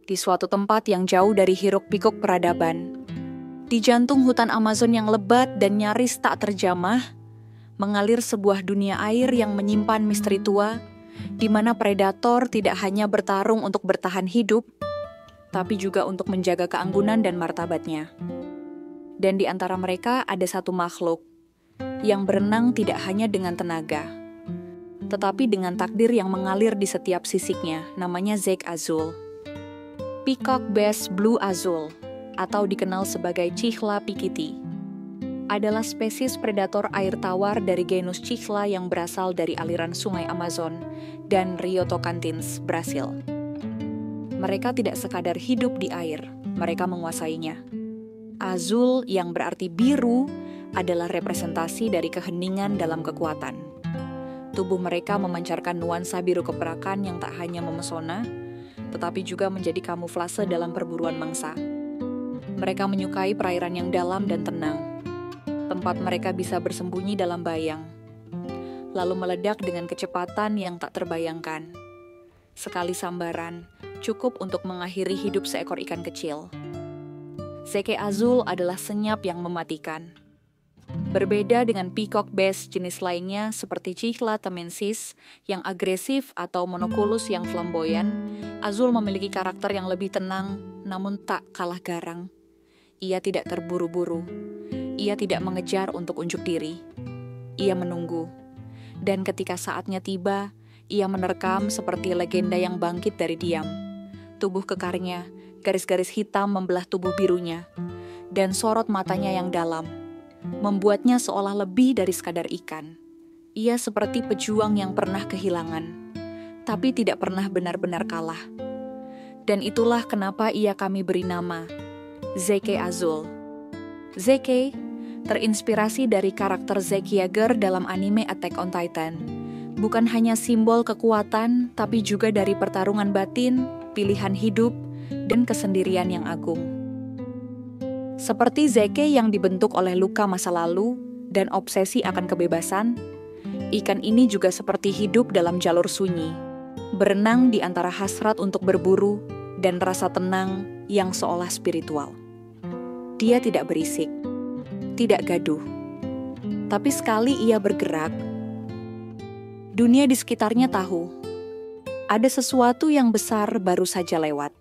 di suatu tempat yang jauh dari hiruk-pikuk peradaban. Di jantung hutan Amazon yang lebat dan nyaris tak terjamah, mengalir sebuah dunia air yang menyimpan misteri tua, di mana predator tidak hanya bertarung untuk bertahan hidup, tapi juga untuk menjaga keanggunan dan martabatnya. Dan di antara mereka ada satu makhluk yang berenang tidak hanya dengan tenaga, tetapi dengan takdir yang mengalir di setiap sisiknya, namanya Zeke Azul. Peacock Bass Blue Azul, atau dikenal sebagai Cichla pikiti, adalah spesies predator air tawar dari genus Cichla yang berasal dari aliran sungai Amazon dan Rio Tocantins, Brasil. Mereka tidak sekadar hidup di air, mereka menguasainya. Azul yang berarti biru adalah representasi dari keheningan dalam kekuatan. Tubuh mereka memancarkan nuansa biru keperakan yang tak hanya memesona, tetapi juga menjadi kamuflase dalam perburuan mangsa. Mereka menyukai perairan yang dalam dan tenang. Tempat mereka bisa bersembunyi dalam bayang, lalu meledak dengan kecepatan yang tak terbayangkan. Sekali sambaran, cukup untuk mengakhiri hidup seekor ikan kecil. Zeke Azul adalah senyap yang mematikan. Berbeda dengan peacock bass jenis lainnya seperti Cichla tamensis yang agresif atau monokulus yang flamboyan, Azul memiliki karakter yang lebih tenang namun tak kalah garang. Ia tidak terburu-buru. Ia tidak mengejar untuk unjuk diri. Ia menunggu. Dan ketika saatnya tiba, ia menerkam seperti legenda yang bangkit dari diam. Tubuh kekarnya, garis-garis hitam membelah tubuh birunya, dan sorot matanya yang dalam membuatnya seolah lebih dari sekadar ikan. Ia seperti pejuang yang pernah kehilangan, tapi tidak pernah benar-benar kalah. Dan itulah kenapa ia kami beri nama Zeke Azul. Zeke terinspirasi dari karakter Zeke Yeager dalam anime Attack on Titan. Bukan hanya simbol kekuatan, tapi juga dari pertarungan batin, pilihan hidup, dan kesendirian yang agung. Seperti Zeke yang dibentuk oleh luka masa lalu dan obsesi akan kebebasan, ikan ini juga seperti hidup dalam jalur sunyi, berenang di antara hasrat untuk berburu dan rasa tenang yang seolah spiritual. Dia tidak berisik, tidak gaduh, tapi sekali ia bergerak, dunia di sekitarnya tahu ada sesuatu yang besar baru saja lewat.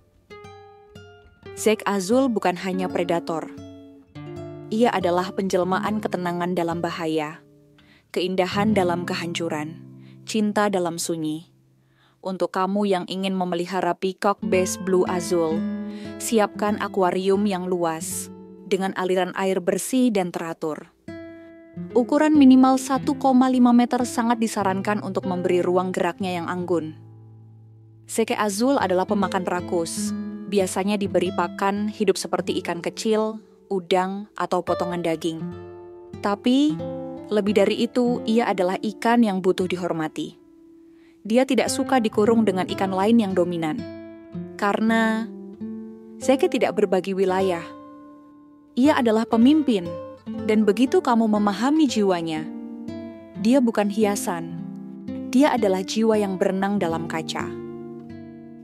Zeke Azul bukan hanya predator. Ia adalah penjelmaan ketenangan dalam bahaya, keindahan dalam kehancuran, cinta dalam sunyi. Untuk kamu yang ingin memelihara peacock bass blue azul, siapkan akuarium yang luas, dengan aliran air bersih dan teratur. Ukuran minimal 1,5 meter sangat disarankan untuk memberi ruang geraknya yang anggun. Zeke Azul adalah pemakan rakus. Biasanya diberi pakan hidup seperti ikan kecil, udang, atau potongan daging. Tapi, lebih dari itu, ia adalah ikan yang butuh dihormati. Dia tidak suka dikurung dengan ikan lain yang dominan. Karena Zeke tidak berbagi wilayah. Ia adalah pemimpin, dan begitu kamu memahami jiwanya, dia bukan hiasan. Dia adalah jiwa yang berenang dalam kaca.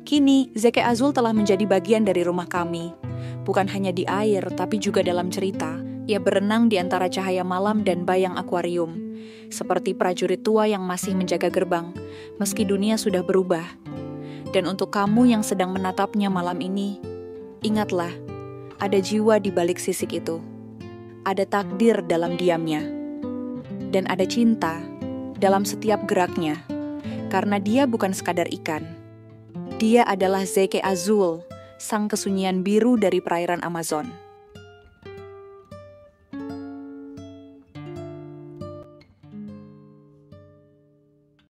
Kini, Zeke Azul telah menjadi bagian dari rumah kami. Bukan hanya di air, tapi juga dalam cerita. Ia berenang di antara cahaya malam dan bayang akuarium, seperti prajurit tua yang masih menjaga gerbang, meski dunia sudah berubah. Dan untuk kamu yang sedang menatapnya malam ini, ingatlah, ada jiwa di balik sisik itu. Ada takdir dalam diamnya. Dan ada cinta dalam setiap geraknya. Karena dia bukan sekadar ikan. Dia adalah Zeke Azul, sang kesunyian biru dari perairan Amazon.